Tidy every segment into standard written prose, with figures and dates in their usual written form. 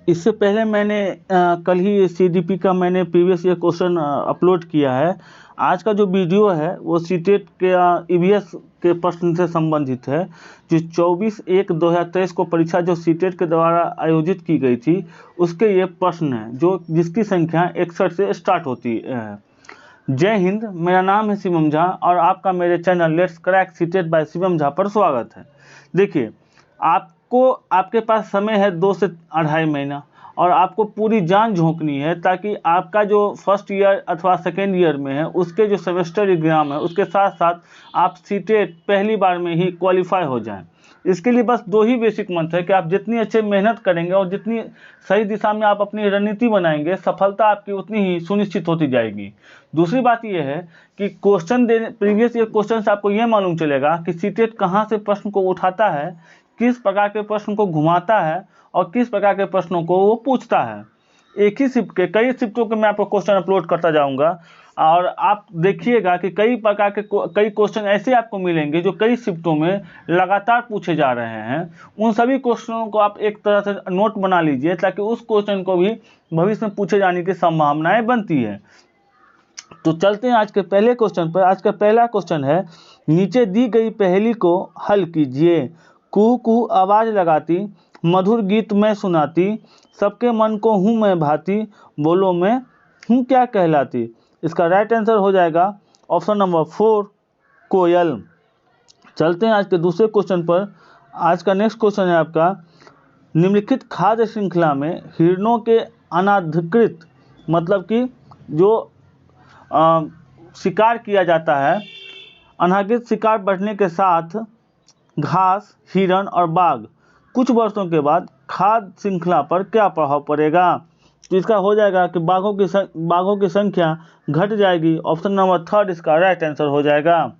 इससे पहले मैंने कल ही सीडीपी का मैंने प्रीवियस ईयर क्वेश्चन अपलोड किया है। आज का जो वीडियो है वो सीटेट के ईवीएस के प्रश्न से संबंधित है, जो 24/1/2023 को परीक्षा जो सीटेट के द्वारा आयोजित की गई थी उसके ये प्रश्न हैं, जो जिसकी संख्या 61 से स्टार्ट होती है। जय हिंद, मेरा नाम है शिवम झा और आपका मेरे channel let's crack CTET by Shivam Jha पर स्वागत है। देखिए, आपके पास समय है 2 से 2.5 महीना और आपको पूरी जान झोंकनी है ताकि आपका जो फर्स्ट ईयर अथवा सेकेंड ईयर में है उसके जो सेमेस्टर एग्जाम है उसके साथ साथ आप सीटेट पहली बार में ही क्वालिफाई हो जाएं। इसके लिए बस 2 ही बेसिक मंत्र है कि आप जितनी अच्छे मेहनत करेंगे और जितनी सही दिशा में आप अपनी रणनीति बनाएंगे, सफलता आपकी उतनी ही सुनिश्चित होती जाएगी। दूसरी बात यह है कि प्रीवियस ईयर क्वेश्चन से आपको यह मालूम चलेगा कि सीटेट कहाँ से प्रश्न को उठाता है, किस प्रकार के प्रश्न को घुमाता है और किस प्रकार के प्रश्नों को वो पूछता है। एक ही शिफ्ट के कई शिफ्टों के मैं आपको क्वेश्चन अपलोड करता जाऊंगा और आप देखिएगा कि कई प्रकार के कई क्वेश्चन ऐसे आपको मिलेंगे जो कई शिफ्टों में लगातार पूछे जा रहे हैं। उन सभी क्वेश्चनों को आप एक तरह से नोट बना लीजिए ताकि उस क्वेश्चन को भी भविष्य में पूछे जाने की संभावनाएं बनती है। तो चलते हैं आज के पहले क्वेश्चन पर। आज का पहला क्वेश्चन है, नीचे दी गई पहेली को हल कीजिए। कुहू कुहू आवाज लगाती, मधुर गीत मैं सुनाती, सबके मन को हूँ मैं भाती, बोलो मैं हूँ क्या कहलाती। इसका राइट आंसर हो जाएगा ऑप्शन नंबर 4, कोयल। चलते हैं आज के दूसरे क्वेश्चन पर। आज का नेक्स्ट क्वेश्चन है आपका, निम्नलिखित खाद्य श्रृंखला में हिरणों के अनाधिकृत मतलब कि जो शिकार किया जाता है, अनाधिकृत शिकार बढ़ने के साथ घास, हिरण और बाघ कुछ वर्षों के बाद खाद्य श्रृंखला पर क्या प्रभाव पड़ेगा। तो इसका हो जाएगा कि बाघों की संख्या घट जाएगी। ऑप्शन नंबर 3 इसका राइट आंसर हो जाएगा।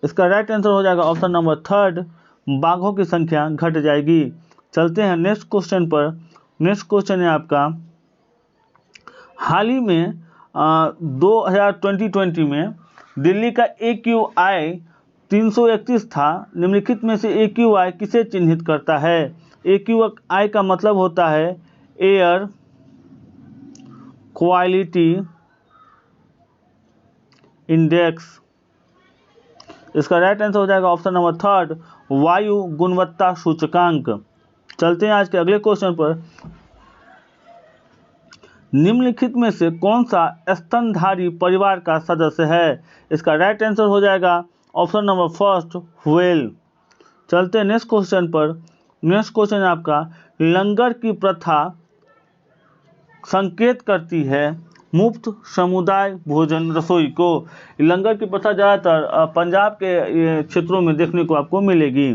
इसका राइट आंसर हो जाएगा ऑप्शन नंबर 3, बाघों की संख्या घट जाएगी। चलते हैं नेक्स्ट क्वेश्चन पर। नेक्स्ट क्वेश्चन है आपका, हाल ही में 2020 में दिल्ली का AQI 331 था। निम्नलिखित में से AQI किसे चिन्हित करता है। AQI का मतलब होता है एयर क्वालिटी इंडेक्स। इसका राइट आंसर हो जाएगा ऑप्शन नंबर 3, वायु गुणवत्ता सूचकांक। चलते हैं आज के अगले क्वेश्चन पर। निम्नलिखित में से कौन सा स्तनधारी परिवार का सदस्य है। इसका राइट आंसर हो जाएगा ऑप्शन नंबर 1, व्हेल। चलते हैं नेक्स्ट क्वेश्चन पर। नेक्स्ट क्वेश्चन है आपका, लंगर की प्रथा संकेत करती है मुफ्त समुदाय भोजन रसोई को। लंगर की प्रथा ज़्यादातर पंजाब के क्षेत्रों में देखने को आपको मिलेगी।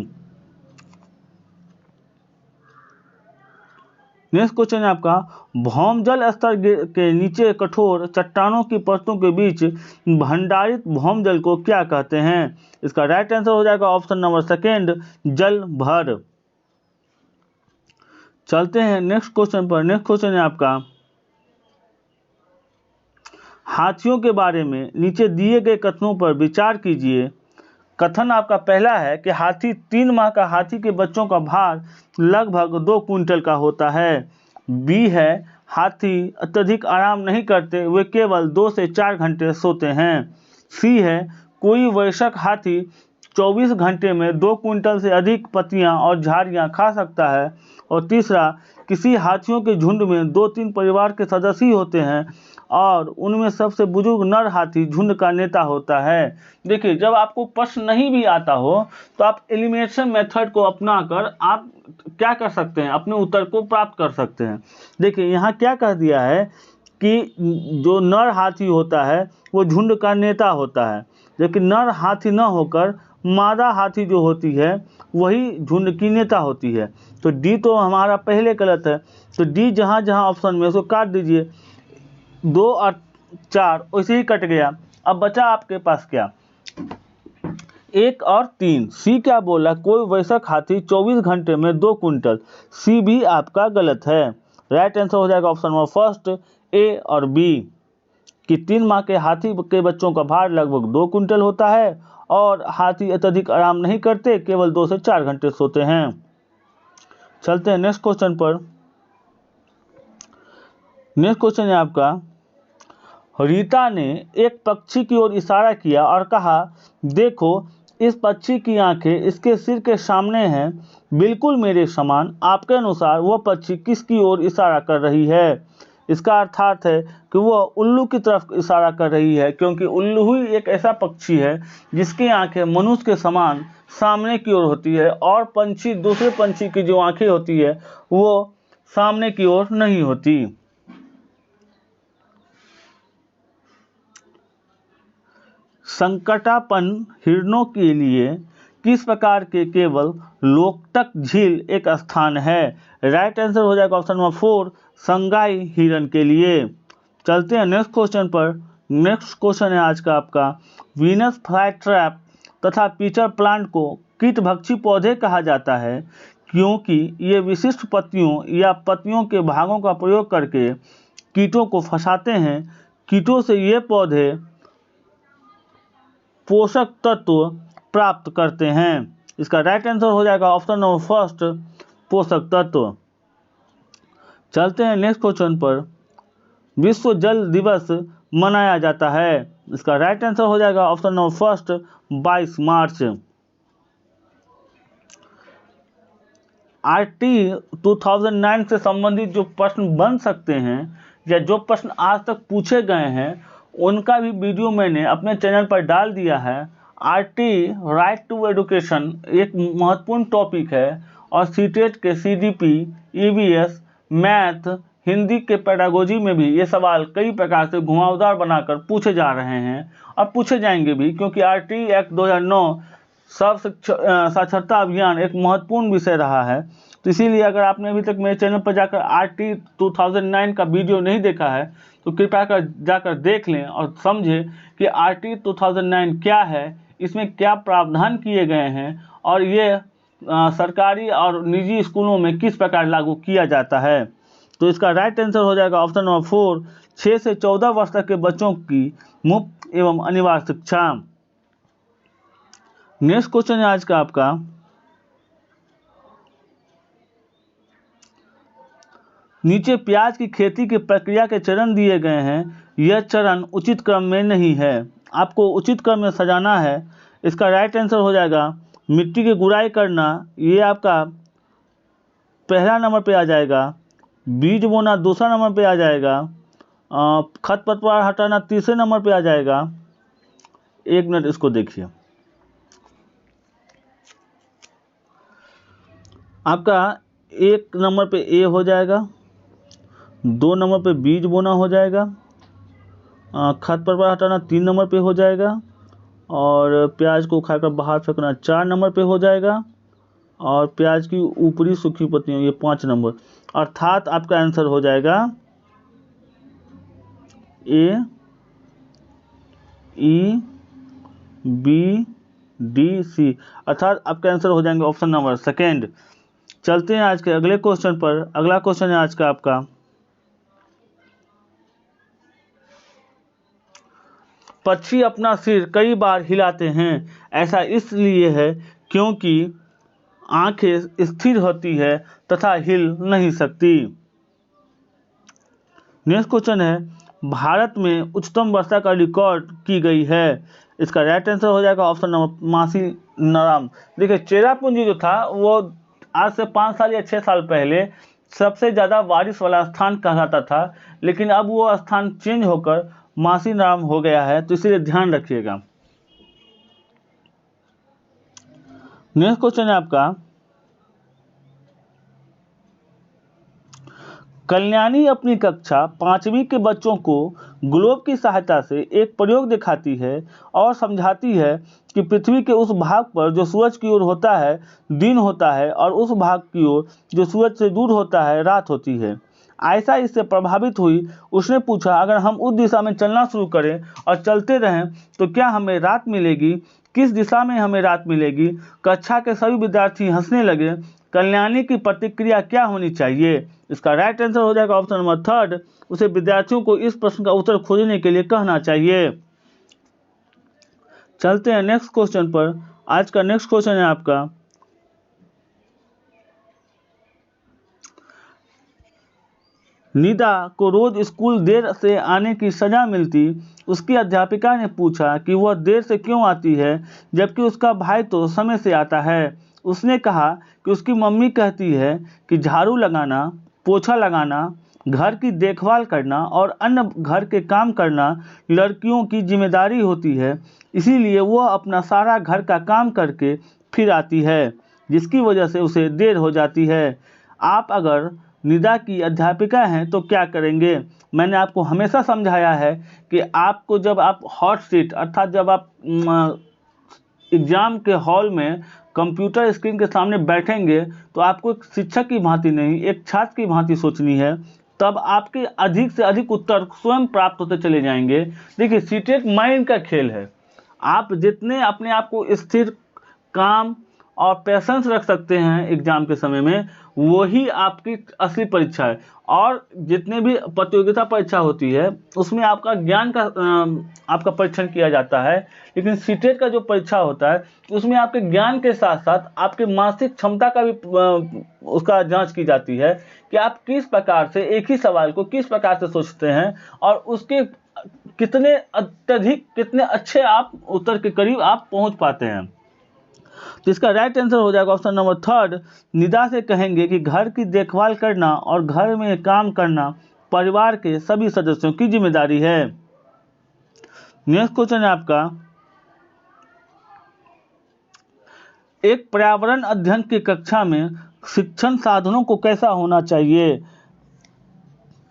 नेक्स्ट क्वेश्चन है आपका, भौमजल स्तर के नीचे कठोर चट्टानों की परतों के बीच भंडारित भौमजल को क्या कहते हैं। इसका राइट आंसर हो जाएगा ऑप्शन नंबर 2, जल भर। चलते हैं नेक्स्ट क्वेश्चन पर। नेक्स्ट क्वेश्चन है आपका, हाथियों के बारे में नीचे दिए गए कथनों पर विचार कीजिए। कथन आपका पहला है कि 3 माह का हाथी के बच्चों का भार लगभग 2 क्विंटल का होता है। बी है, हाथी अत्यधिक आराम नहीं करते, वे केवल 2 से 4 घंटे सोते हैं। सी है, कोई वयस्क हाथी 24 घंटे में 2 क्विंटल से अधिक पत्तियां और झाड़ियां खा सकता है। और तीसरा, किसी हाथियों के झुंड में 2-3 परिवार के सदस्य ही होते हैं और उनमें सबसे बुजुर्ग नर हाथी झुंड का नेता होता है। देखिए, जब आपको प्रश्न नहीं भी आता हो तो आप एलिमिनेशन मेथड को अपनाकर आप क्या कर सकते हैं, अपने उत्तर को प्राप्त कर सकते हैं। देखिए, यहाँ क्या कह दिया है कि जो नर हाथी होता है वो झुंड का नेता होता है, लेकिन नर हाथी न होकर मादा हाथी जो होती है वही झुंड की नेता होती है। तो डी तो हमारा पहले गलत है, तो डी जहाँ जहाँ ऑप्शन में उसको काट दीजिए। 2 और 4 वैसे ही कट गया। अब बचा आपके पास क्या, 1 और 3। सी क्या बोला, कोई वयस्क हाथी 24 घंटे में 2 क्विंटल। सी भी आपका गलत है। राइट आंसर हो जाएगा ऑप्शन नंबर 1, ए और बी, कि 3 माह के हाथी के बच्चों का भार लगभग 2 क्विंटल होता है और हाथी अत्यधिक आराम नहीं करते, केवल 2 से 4 घंटे सोते हैं। चलते हैं नेक्स्ट क्वेश्चन पर। नेक्स्ट क्वेश्चन है आपका, रीता ने एक पक्षी की ओर इशारा किया और कहा, देखो इस पक्षी की आंखें इसके सिर के सामने हैं, बिल्कुल मेरे समान। आपके अनुसार वह पक्षी किसकी ओर इशारा कर रही है? इसका अर्थात है कि वह उल्लू की तरफ इशारा कर रही है, क्योंकि उल्लू ही एक ऐसा पक्षी है जिसकी आंखें मनुष्य के समान सामने की ओर होती है, और पंछी, दूसरे पंछी की जो आंखें होती है वो सामने की ओर नहीं होती। संकटापन हिरणों के लिए किस प्रकार के केवल लोकटक झील एक स्थान है? राइट आंसर हो जाएगा ऑप्शन नंबर 4, संगाई हिरण के लिए। चलते हैं नेक्स्ट क्वेश्चन पर। नेक्स्ट क्वेश्चन है आज का आपका, वीनस फ्लाई ट्रैप तथा पीटर प्लांट को कीटभक्षी पौधे कहा जाता है क्योंकि ये विशिष्ट पत्तियों या पत्तियों के भागों का प्रयोग करके कीटों को फंसाते हैं। कीटों से ये पौधे पोषक तत्व प्राप्त करते हैं। इसका राइट आंसर हो जाएगा ऑप्शन नंबर 1, पोषक तत्व। चलते हैं नेक्स्ट क्वेश्चन पर। विश्व जल दिवस मनाया जाता है। इसका राइट आंसर हो जाएगा ऑप्शन नंबर 1, 22 मार्च। RT 2009 से संबंधित जो प्रश्न बन सकते हैं या जो प्रश्न आज तक पूछे गए हैं उनका भी वीडियो मैंने अपने चैनल पर डाल दिया है। RT राइट टू एजुकेशन एक महत्वपूर्ण टॉपिक है और सीटेट के CDP, EVS, मैथ, हिंदी के पेडागोजी में भी ये सवाल कई प्रकार से घुमावदार बनाकर पूछे जा रहे हैं और पूछे जाएंगे भी, क्योंकि RT एक्ट 2009 साक्षरता अभियान एक महत्वपूर्ण विषय रहा है। तो इसीलिए अगर आपने अभी तक मेरे चैनल पर जाकर RT 2009 का वीडियो नहीं देखा है तो कृपया कर जाकर देख लें और समझें कि RT 2009 क्या है, इसमें क्या प्रावधान किए गए हैं और ये सरकारी और निजी स्कूलों में किस प्रकार लागू किया जाता है। तो इसका राइट आंसर हो जाएगा ऑप्शन नंबर 4, 6 से 14 वर्ष तक के बच्चों की मुफ्त एवं अनिवार्य शिक्षा। नेक्स्ट क्वेश्चन है आज का आपका, नीचे प्याज की खेती की प्रक्रिया के चरण दिए गए हैं, यह चरण उचित क्रम में नहीं है, आपको उचित क्रम में सजाना है। इसका राइट आंसर हो जाएगा मिट्टी की गुड़ाई करना, ये आपका पहला नंबर पे आ जाएगा। बीज बोना दूसरा नंबर पे आ जाएगा। खरपतवार हटाना तीसरे नंबर पे आ जाएगा। एक मिनट इसको देखिए, आपका 1 नंबर पे ए हो जाएगा, 2 नंबर पे बीज बोना हो जाएगा, खरपतवार हटाना 3 नंबर पे हो जाएगा और प्याज को उखाड़कर बाहर फेंकना 4 नंबर पे हो जाएगा और प्याज की ऊपरी सूखी पत्तियां ये 5 नंबर। अर्थात आपका आंसर हो जाएगा A, E, B, D, C। अर्थात आपका आंसर हो जाएंगे ऑप्शन नंबर 2। चलते हैं आज के अगले क्वेश्चन पर। अगला क्वेश्चन है आज का आपका, पक्षी अपना सिर कई बार हिलाते हैं, ऐसा इसलिए है क्योंकि आंखें स्थिर होती है तथा हिल नहीं सकती। नेक्स्ट क्वेश्चन है, भारत में उच्चतम वर्षा का रिकॉर्ड की गई है। इसका राइट आंसर हो जाएगा ऑप्शन नंबर मासी नाराम। देखिए चेरापूंजी जो था वो आज से 5 साल या 6 साल पहले सबसे ज़्यादा बारिश वाला स्थान कहलाता था, लेकिन अब वो स्थान चेंज होकर मासी नाराम हो गया है, तो इसलिए ध्यान रखिएगा। नेक्स्ट क्वेश्चन है आपका, कल्याणी अपनी कक्षा 5वीं के बच्चों को ग्लोब की सहायता से एक प्रयोग दिखाती है और समझाती है कि पृथ्वी के उस भाग पर जो सूरज की ओर होता है दिन होता है और उस भाग की ओर जो सूरज से दूर होता है रात होती है। आयशा इससे प्रभावित हुई। उसने पूछा, अगर हम उस दिशा में चलना शुरू करें और चलते रहें तो क्या हमें रात मिलेगी? किस दिशा में हमें रात मिलेगी? कक्षा के सभी विद्यार्थी हंसने लगे। कल्याणी की प्रतिक्रिया क्या होनी चाहिए? इसका राइट आंसर हो जाएगा ऑप्शन नंबर 3, उसे विद्यार्थियों को इस प्रश्न का उत्तर खोजने के लिए कहना चाहिए। चलते हैं नेक्स्ट क्वेश्चन पर। आज का नेक्स्ट क्वेश्चन है आपका, निदा को रोज स्कूल देर से आने की सजा मिलती। उसकी अध्यापिका ने पूछा कि वह देर से क्यों आती है जबकि उसका भाई तो समय से आता है। उसने कहा कि उसकी मम्मी कहती है कि झाड़ू लगाना, पोछा लगाना, घर की देखभाल करना और अन्य घर के काम करना लड़कियों की जिम्मेदारी होती है, इसीलिए वह अपना सारा घर का काम करके फिर आती है, जिसकी वजह से उसे देर हो जाती है। आप अगर निदा की अध्यापिका हैं तो क्या करेंगे? मैंने आपको हमेशा समझाया है कि आपको जब आप हॉट सीट अर्थात जब आप एग्ज़ाम के हॉल में कंप्यूटर स्क्रीन के सामने बैठेंगे तो आपको एक शिक्षक की भांति नहीं, एक छात्र की भांति सोचनी है, तब आपके अधिक से अधिक उत्तर स्वयं प्राप्त होते चले जाएंगे। देखिए, सीटेट माइंड का खेल है। आप जितने अपने आप को स्थिर, काम और पेशेंस रख सकते हैं एग्जाम के समय में, वही आपकी असली परीक्षा है। और जितने भी प्रतियोगिता परीक्षा होती है उसमें आपका ज्ञान का आपका परीक्षण किया जाता है, लेकिन सीटेट का जो परीक्षा होता है उसमें आपके ज्ञान के साथ साथ आपके मानसिक क्षमता का भी उसका जांच की जाती है कि आप किस प्रकार से एक ही सवाल को किस प्रकार से सोचते हैं और उसके कितने अत्यधिक, कितने अच्छे आप उत्तर के करीब आप पहुंच पाते हैं। तो इसका राइट आंसर हो जाएगा ऑप्शन नंबर 3। निदा से कहेंगे कि घर की देखभाल करना और घर में काम करना परिवार के सभी सदस्यों की जिम्मेदारी है। नेक्स्ट क्वेश्चन है आपका, एक पर्यावरण अध्ययन की कक्षा में शिक्षण साधनों को कैसा होना चाहिए?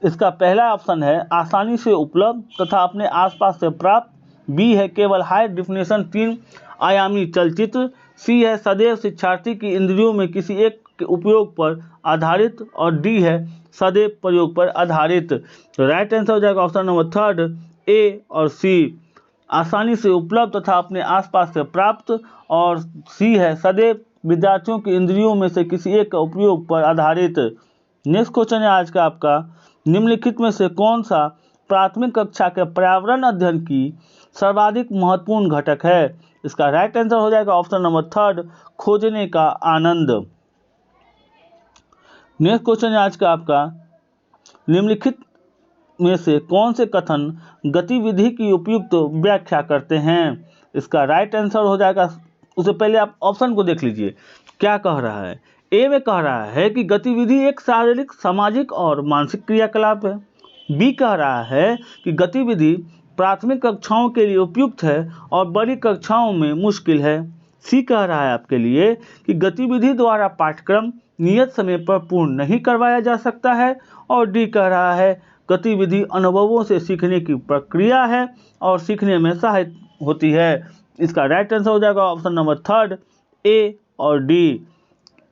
इसका पहला ऑप्शन है आसानी से उपलब्ध तथा अपने आसपास से प्राप्त, बी है केवल हाई डिफिनेशन 3 आयामी चलचित्र, सी है सदैव शिक्षार्थी की इंद्रियों में किसी एक के उपयोग पर आधारित और डी है सदैव प्रयोग पर आधारित। राइट आंसर हो जाएगा ऑप्शन नंबर 3 ए और सी, आसानी से उपलब्ध तथा अपने आसपास से प्राप्त, और सी है सदैव विद्यार्थियों की इंद्रियों में से किसी एक का उपयोग पर आधारित। नेक्स्ट क्वेश्चन है आज का आपका, निम्नलिखित में से कौन सा प्राथमिक कक्षा के पर्यावरण अध्ययन की सर्वाधिक महत्वपूर्ण घटक है? इसका राइट आंसर हो जाएगा ऑप्शन नंबर 3 खोजने का आनंद। नेक्स्ट क्वेश्चन है आज का आपका, निम्नलिखित में से कौन से कथन गतिविधि की उपयुक्त व्याख्या करते हैं? इसका राइट आंसर हो जाएगा, उससे पहले आप ऑप्शन को देख लीजिए क्या कह रहा है। ए में कह रहा है कि गतिविधि एक शारीरिक, सामाजिक और मानसिक क्रियाकलाप है। बी कह रहा है कि गतिविधि प्राथमिक कक्षाओं के लिए उपयुक्त है और बड़ी कक्षाओं में मुश्किल है। सी कह रहा है आपके लिए कि गतिविधि द्वारा पाठ्यक्रम नियत समय पर पूर्ण नहीं करवाया जा सकता है, और डी कह रहा है गतिविधि अनुभवों से सीखने की प्रक्रिया है और सीखने में सहायक होती है। इसका राइट आंसर हो जाएगा ऑप्शन नंबर 3 ए और डी।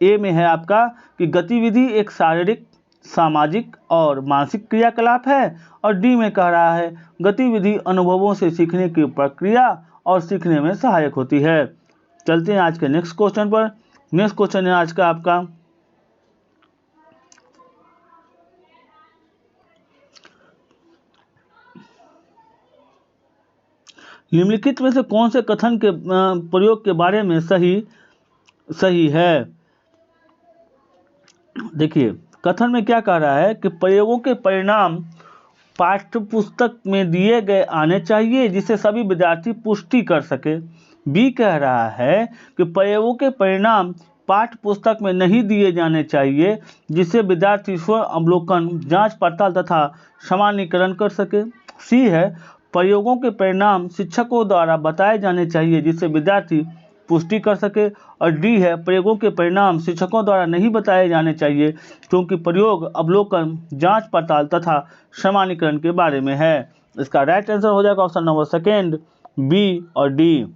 ए में है आपका कि गतिविधि एक शारीरिक, सामाजिक और मानसिक क्रियाकलाप है, और डी में कह रहा है गतिविधि अनुभवों से सीखने की प्रक्रिया और सीखने में सहायक होती है। चलते हैं आज के नेक्स्ट क्वेश्चन पर। नेक्स्ट क्वेश्चन है आज का आपका, निम्नलिखित में से कौन से कथन के प्रयोग के बारे में सही है? देखिए, कथन में क्या कह रहा है कि प्रयोगों के परिणाम पाठ्यपुस्तक में दिए गए आने चाहिए जिसे सभी विद्यार्थी पुष्टि कर सके। बी कह रहा है कि प्रयोगों के परिणाम पाठ्यपुस्तक में नहीं दिए जाने चाहिए जिससे विद्यार्थी स्व अवलोकन, जांच पड़ताल तथा सामान्यीकरण कर सके। सी है प्रयोगों के परिणाम शिक्षकों द्वारा बताए जाने चाहिए जिससे विद्यार्थी पुष्टि कर सके, और डी है प्रयोगों के परिणाम शिक्षकों द्वारा नहीं बताए जाने चाहिए क्योंकि प्रयोग अवलोकन, जांच पड़ताल तथा सामान्यीकरण के बारे में है। इसका राइट आंसर हो जाएगा ऑप्शन नंबर 2 बी और डी।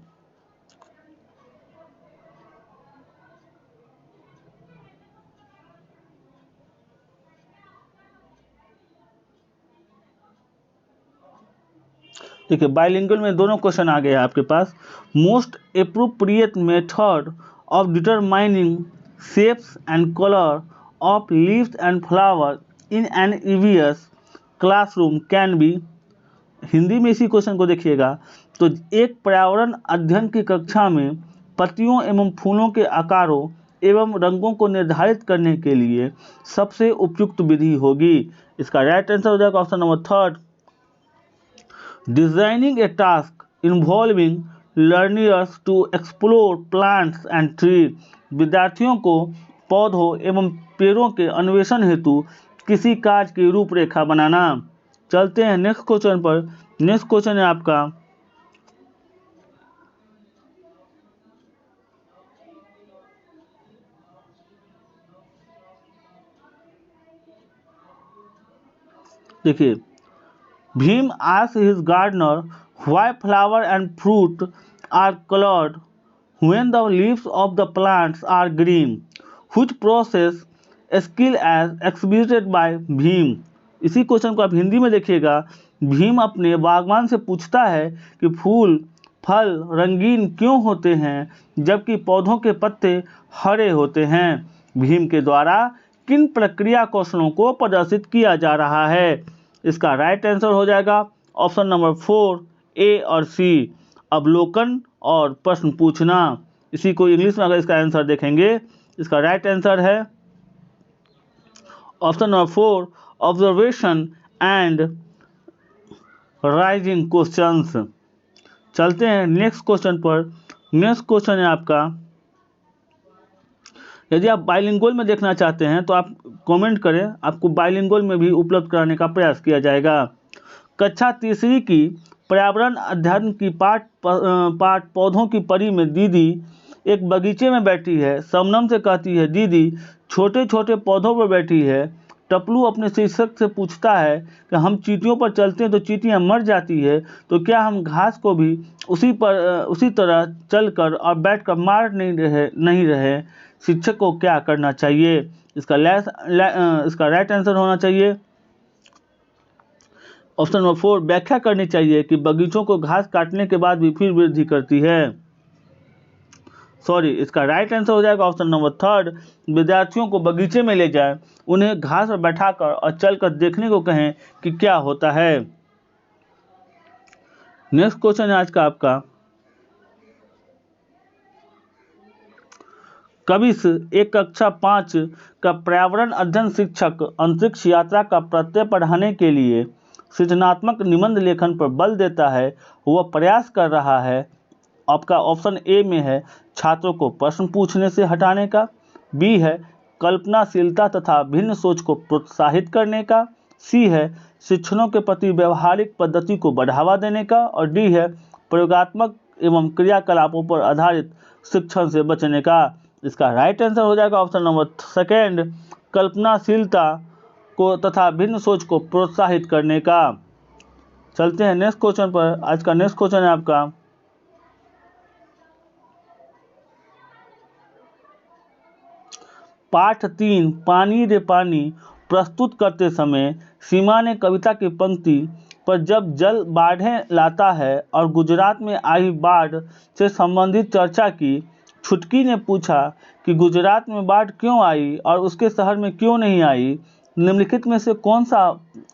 देखिए, बाइलिंगुअल में दोनों क्वेश्चन आ गए हैं आपके पास। Most appropriate method of determining shapes and colour of leaves and flower in an EVS classroom can be. Hindi में इसी क्वेश्चन को देखिएगा तो एक पर्यावरण अध्ययन की कक्षा में पत्तियों एवं फूलों के आकारों एवं रंगों को निर्धारित करने के लिए सबसे उपयुक्त विधि होगी। इसका राइट आंसर हो जाएगा option number third. Designing a task involving learners to explore plants and tree. विद्यार्थियों को पौधों एवं पेड़ों के अन्वेषण हेतु किसी कार्य की रूपरेखा बनाना। चलते हैं नेक्स्ट क्वेश्चन पर। नेक्स्ट क्वेश्चन है आपका देखिए, Bhim asked his gardener why flower and fruit are colored when the leaves of the plants are green, which process skill as exhibited by Bhim. इसी क्वेश्चन को आप हिंदी में देखिएगा। भीम अपने बागवान से पूछता है कि फूल फल रंगीन क्यों होते हैं जबकि पौधों के पत्ते हरे होते हैं। भीम के द्वारा किन प्रक्रिया कौशलों को प्रदर्शित किया जा रहा है। इसका राइट आंसर हो जाएगा ऑप्शन नंबर 4 ए और सी, अवलोकन और प्रश्न पूछना। इसी को इंग्लिश में अगर इसका आंसर देखेंगे, इसका राइट आंसर है option number 4 observation and rising questions. चलते हैं नेक्स्ट क्वेश्चन पर। नेक्स्ट क्वेश्चन है आपका, यदि आप बाइलिंगुअल में देखना चाहते हैं तो आप कमेंट करें, आपको बाइलिंगुअल में भी उपलब्ध कराने का प्रयास किया जाएगा। कक्षा तीसरी की पर्यावरण अध्ययन की पाठ पौधों की परी में दीदी एक बगीचे में बैठी है। शबनम से कहती है, दीदी छोटे छोटे पौधों पर बैठी है। टपलू अपने शिक्षक से पूछता है कि हम चींटियों पर चलते हैं तो चींटियां मर जाती है, तो क्या हम घास को भी उसी तरह चलकर और बैठकर मार नहीं रहे। शिक्षक को क्या करना चाहिए। इसका राइट आंसर होना चाहिए ऑप्शन नंबर 4 व्याख्या करनी चाहिए कि बगीचों को घास काटने के बाद भी फिर वृद्धि करती है। सॉरी, इसका राइट आंसर हो जाएगा ऑप्शन नंबर 3 विद्यार्थियों को बगीचे में ले जाएं, उन्हें घास पर बैठाकर और चलकर देखने को कहें कि क्या होता है। नेक्स्ट क्वेश्चन है आज का आपका, कविश एक कक्षा 5 का पर्यावरण अध्ययन शिक्षक अंतरिक्ष यात्रा का प्रत्यय पढ़ाने के लिए सृजनात्मक निबंध लेखन पर बल देता है। वह प्रयास कर रहा है। आपका ऑप्शन ए में है छात्रों को प्रश्न पूछने से हटाने का, बी है कल्पनाशीलता तथा भिन्न सोच को प्रोत्साहित करने का, सी है शिक्षणों के प्रति व्यवहारिक पद्धति को बढ़ावा देने का, और डी है प्रयोगात्मक एवं क्रियाकलापों पर आधारित शिक्षण से बचने का। इसका राइट आंसर हो जाएगा ऑप्शन नंबर 2 कल्पनाशीलता को तथा भिन्न सोच को प्रोत्साहित करने का। चलते हैं नेक्स्ट क्वेश्चन पर। आज का नेक्स्ट क्वेश्चन है आपका, पाठ 3 पानी रे पानी प्रस्तुत करते समय सीमा ने कविता की पंक्ति पर जब जल बाढ़ें लाता है और गुजरात में आई बाढ़ से संबंधित चर्चा की। छुटकी ने पूछा कि गुजरात में बाढ़ क्यों आई और उसके शहर में क्यों नहीं आई। निम्नलिखित में से कौन सा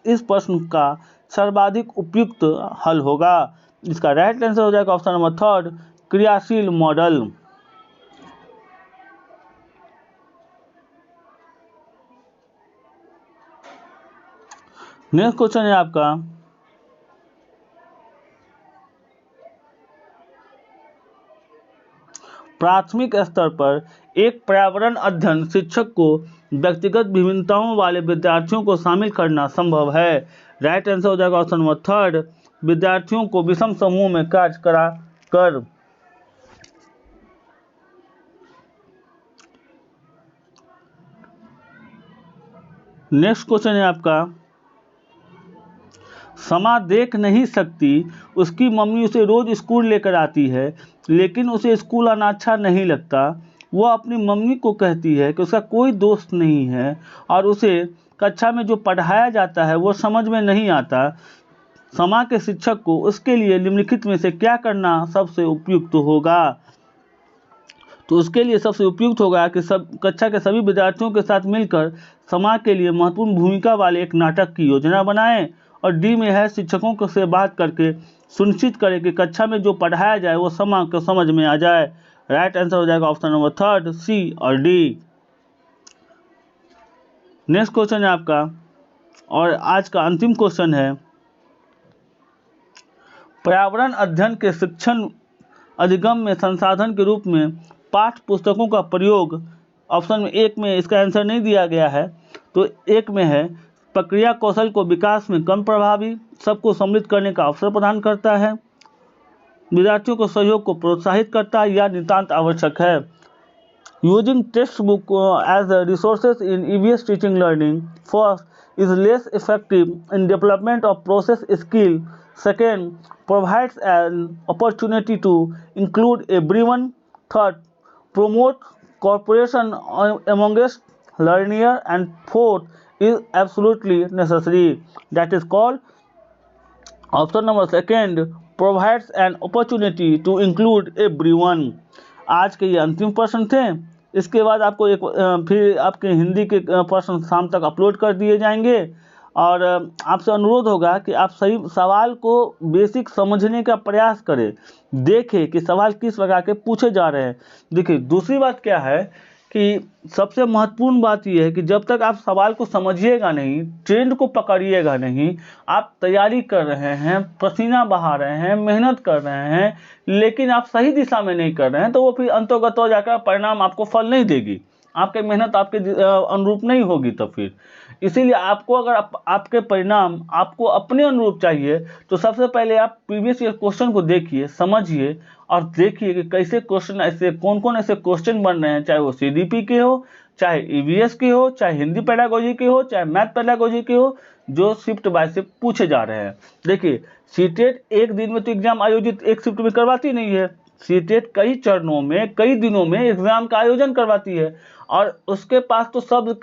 इस प्रश्न का सर्वाधिक उपयुक्त हल होगा। इसका राइट आंसर हो जाएगा ऑप्शन नंबर 3 क्रियाशील मॉडल। नेक्स्ट क्वेश्चन है आपका, प्राथमिक स्तर पर एक पर्यावरण अध्ययन शिक्षक को व्यक्तिगत विभिन्नताओं वाले विद्यार्थियों को शामिल करना संभव है। राइट आंसर हो जाएगा ऑप्शन नंबर 3 विद्यार्थियों को विषम समूह में कार्य करा कर। नेक्स्ट क्वेश्चन है आपका, समा देख नहीं सकती, उसकी मम्मी उसे रोज स्कूल लेकर आती है लेकिन उसे स्कूल आना अच्छा नहीं लगता। वह अपनी मम्मी को कहती है कि उसका कोई दोस्त नहीं है और उसे कक्षा में जो पढ़ाया जाता है वो समझ में नहीं आता। समा के शिक्षक को उसके लिए निम्नलिखित में से क्या करना सबसे उपयुक्त होगा। तो उसके लिए सबसे उपयुक्त होगा कि कक्षा के सभी विद्यार्थियों के साथ मिलकर समा के लिए महत्वपूर्ण भूमिका वाले एक नाटक की योजना बनाएं और डी में है शिक्षकों को से बात करके सुनिश्चित करें कि कक्षा में जो पढ़ाया जाए वो समझ में आ जाए। राइट आंसर हो जाएगा ऑप्शन नंबर थर्ड, सी और डी। नेक्स्ट क्वेश्चन है आपका, और आज का अंतिम क्वेश्चन है, पर्यावरण अध्ययन के शिक्षण अधिगम में संसाधन के रूप में पाठ्य पुस्तकों का प्रयोग। ऑप्शन में एक में इसका आंसर नहीं दिया गया है, तो एक में है प्रक्रिया कौशल को विकास में कम प्रभावी, सबको सम्मिलित करने का अवसर प्रदान करता है, विद्यार्थियों को सहयोग को प्रोत्साहित करता है, या नितांत आवश्यक है। Using text book as resources in EVS teaching learning, first is less effective in development of process skill, second provides an opportunity to include everyone, third promote cooperation amongst learners, and fourth is absolutely necessary. That is called option number second, provides an opportunity to include everyone. आज के ये अंतिम प्रश्न थे। इसके बाद आपको एक फिर आपके हिंदी के प्रश्न शाम तक अपलोड कर दिए जाएंगे, और आपसे अनुरोध होगा कि आप सही सवाल को बेसिक समझने का प्रयास करें, देखें कि सवाल किस प्रकार के पूछे जा रहे हैं। देखिए, दूसरी बात क्या है कि सबसे महत्वपूर्ण बात यह है कि जब तक आप सवाल को समझिएगा नहीं, ट्रेंड को पकड़िएगा नहीं, आप तैयारी कर रहे हैं, पसीना बहा रहे हैं, मेहनत कर रहे हैं, लेकिन आप सही दिशा में नहीं कर रहे हैं, तो वो फिर अंतर्गत हो जाकर परिणाम आपको फल नहीं देगी, आपकी मेहनत आपके अनुरूप नहीं होगी। तो फिर इसीलिए आपको अगर आपके परिणाम आपको अपने अनुरूप चाहिए, तो सबसे पहले आप प्रीवियस ईयर क्वेश्चन को देखिए, समझिए, और देखिए कि कैसे क्वेश्चन, ऐसे कौन कौन ऐसे क्वेश्चन बन रहे हैं, चाहे वो सीडीपी के हो, चाहे ईवीएस के हो, चाहे हिंदी पेडागोजी के हो, चाहे मैथ पेडागोजी के हो, जो शिफ्ट बाय शिफ्ट पूछे जा रहे हैं। देखिए, सीटेट एक दिन में तो एग्जाम आयोजित एक शिफ्ट में करवाती नहीं है, सीटेट कई चरणों में, कई दिनों में एग्जाम का आयोजन करवाती है, और उसके पास तो सब,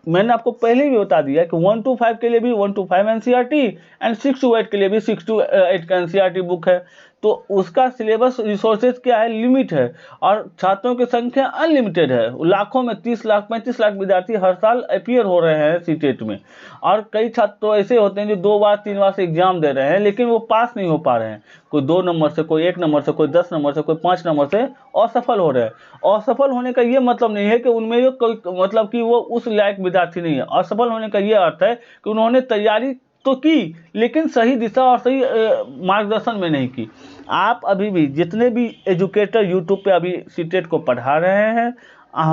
मैंने आपको पहले भी बता दिया कि 1 to 5 के लिए भी 1 to 5 एनसीईआरटी एंड 6 to 8 के लिए भी 6 to 8 का एनसीईआरटी बुक है। तो उसका सिलेबस रिसोर्सेज क्या है, लिमिट है, और छात्रों की संख्या अनलिमिटेड है। लाखों में 30 लाख 35 लाख विद्यार्थी हर साल अपीयर हो रहे हैं सीटेट में, और कई छात्र तो ऐसे होते हैं जो 2 बार 3 बार से एग्जाम दे रहे हैं, लेकिन वो पास नहीं हो पा रहे हैं। कोई 2 नंबर से, कोई 1 नंबर से, कोई 10 नंबर से, कोई 5 नंबर से असफल हो रहे हैं। असफल होने का ये मतलब नहीं है कि उनमें कोई मतलब कि वो उस लायक विद्यार्थी नहीं है। असफल होने का ये अर्थ है कि उन्होंने तैयारी तो की, लेकिन सही दिशा और सही मार्गदर्शन में नहीं की। आप अभी भी जितने भी एजुकेटर यूट्यूब पे अभी सीटेट को पढ़ा रहे हैं,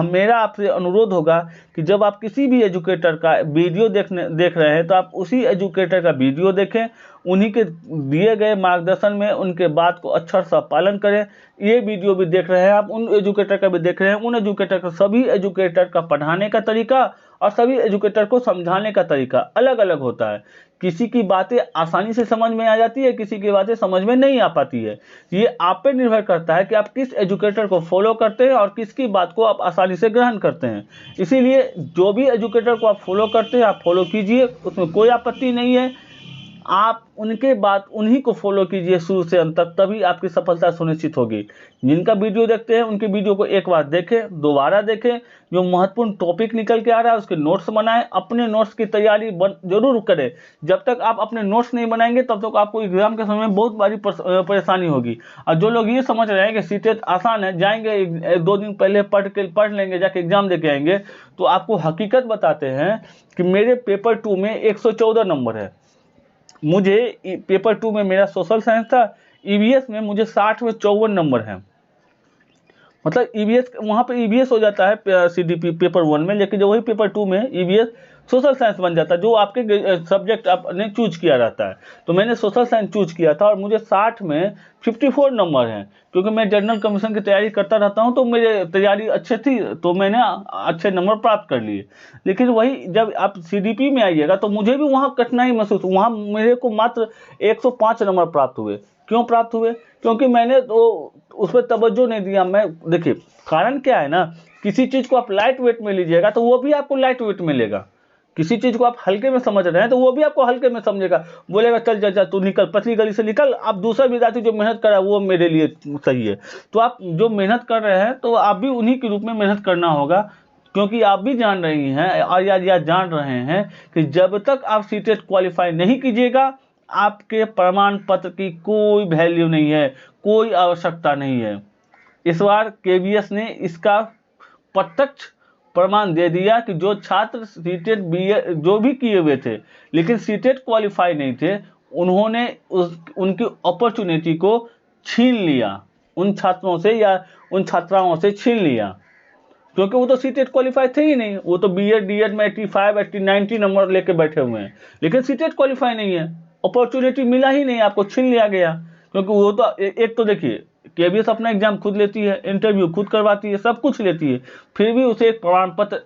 मेरा आपसे अनुरोध होगा कि जब आप किसी भी एजुकेटर का वीडियो देख रहे हैं, तो आप उसी एजुकेटर का वीडियो देखें, उन्हीं के दिए गए मार्गदर्शन में उनके बात को अक्षर सा पालन करें। ये वीडियो भी देख रहे हैं आप, उन एजुकेटर का भी देख रहे हैं, उन एजुकेटर का, सभी एजुकेटर का पढ़ाने का तरीका और सभी एजुकेटर को समझाने का तरीका अलग अलग होता है। किसी की बातें आसानी से समझ में आ जाती है, किसी की बातें समझ में नहीं आ पाती है। ये आप पे निर्भर करता है कि आप किस एजुकेटर को फॉलो करते हैं और किसकी बात को आप आसानी से ग्रहण करते हैं। इसीलिए जो भी एजुकेटर को आप फॉलो करते हैं, आप फॉलो कीजिए, उसमें कोई आपत्ति नहीं है। आप उनके बात उन्हीं को फॉलो कीजिए शुरू से अंत तक, तभी आपकी सफलता सुनिश्चित होगी। जिनका वीडियो देखते हैं उनके वीडियो को एक बार देखें, दोबारा देखें, जो महत्वपूर्ण टॉपिक निकल के आ रहा है उसके नोट्स बनाएं, अपने नोट्स की तैयारी जरूर करें। जब तक आप अपने नोट्स नहीं बनाएंगे तब तक आपको एग्जाम के समय में बहुत बड़ी परेशानी होगी। और जो लोग ये समझ रहे हैं कि सीटेट आसान है, जाएंगे 2 दिन पहले पढ़ लेंगे, जाके एग्जाम दे के आएंगे, तो आपको हकीकत बताते हैं कि मेरे पेपर 2 में 114 नंबर है। मुझे पेपर 2 में मेरा सोशल साइंस था, ईवीएस में मुझे 60 में 54 नंबर है। मतलब ईवीएस वहाँ पे ईवीएस हो जाता है सीडीपी पेपर 1 में, लेकिन जो वही पेपर 2 में ईवीएस सोशल साइंस बन जाता है, जो आपके सब्जेक्ट आपने चूज किया रहता है। तो मैंने सोशल साइंस चूज किया था और मुझे 60 में 54 नंबर हैं, क्योंकि मैं जनरल कमीशन की तैयारी करता रहता हूं, तो मेरी तैयारी अच्छी थी, तो मैंने अच्छे नंबर प्राप्त कर लिए। लेकिन वही जब आप सीडीपी में आइएगा तो मुझे भी वहाँ कठिनाई महसूस, वहाँ मेरे को मात्र 105 नंबर प्राप्त हुए। क्यों प्राप्त हुए? क्योंकि मैंने तो उस पर तवज्जो नहीं दिया। मैं देखिए कारण क्या है ना, किसी चीज़ को आप लाइट वेट में लीजिएगा तो वो भी आपको लाइट वेट में लेगा, किसी चीज को आप हल्के में समझ रहे हैं तो वो भी आपको हल्के में समझेगा, बोलेगा चल चल चल तू निकल, पतली गली से निकल, आप दूसरा विद्यार्थी जो मेहनत कर रहा है वो मेरे लिए सही है। तो आप जो मेहनत कर रहे हैं तो आप भी उन्हीं के रूप में मेहनत करना होगा। क्योंकि आप भी जान रही हैं और या जान रहे हैं कि जब तक आप सीटेट क्वालिफाई नहीं कीजिएगा आपके प्रमाण पत्र की कोई वैल्यू नहीं है, कोई आवश्यकता नहीं है। इस बार केवीएस ने इसका प्रत्यक्ष प्रमाण दे दिया कि जो छात्र सीटेट जो भी किए हुए थे लेकिन सीटेट क्वालिफाई नहीं थे, उन्होंने उनकी अपॉर्चुनिटी को छीन लिया, उन छात्रों से या उन छात्राओं से छीन लिया, क्योंकि वो तो सीटेट क्वालिफाई थे ही नहीं। वो तो बीएड डीएड में 85, 80, 90 नंबर लेके बैठे हुए हैं, लेकिन सीटेट क्वालिफाई नहीं है, अपॉर्चुनिटी मिला ही नहीं, आपको छीन लिया गया। क्योंकि वो तो एक तो देखिए केवीएस अपना एग्जाम खुद लेती है, इंटरव्यू खुद करवाती है, सब कुछ लेती है, फिर भी उसे एक प्रमाण पत्र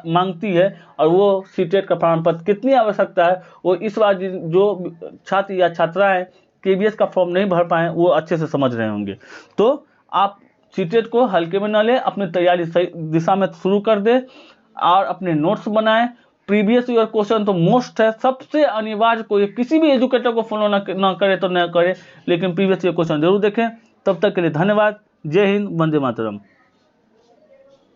मांगती है। और वो सीटेट का प्रमाण पत्र कितनी आवश्यकता है, वो इस बार जो छात्र या छात्राएं केवीएस का फॉर्म नहीं भर पाए वो अच्छे से समझ रहे होंगे। तो आप सीटेट को हल्के में न लें, अपनी तैयारी सही दिशा में शुरू कर दें और अपने नोट्स बनाएं। प्रीवियस ईयर क्वेश्चन तो मोस्ट है, सबसे अनिवार्य, कोई किसी भी एजुकेटर को फॉलो ना करे तो न करे, लेकिन प्रीवियस ईयर क्वेश्चन जरूर देखें। तब तक के लिए धन्यवाद। जय हिंद, वंदे मातरम।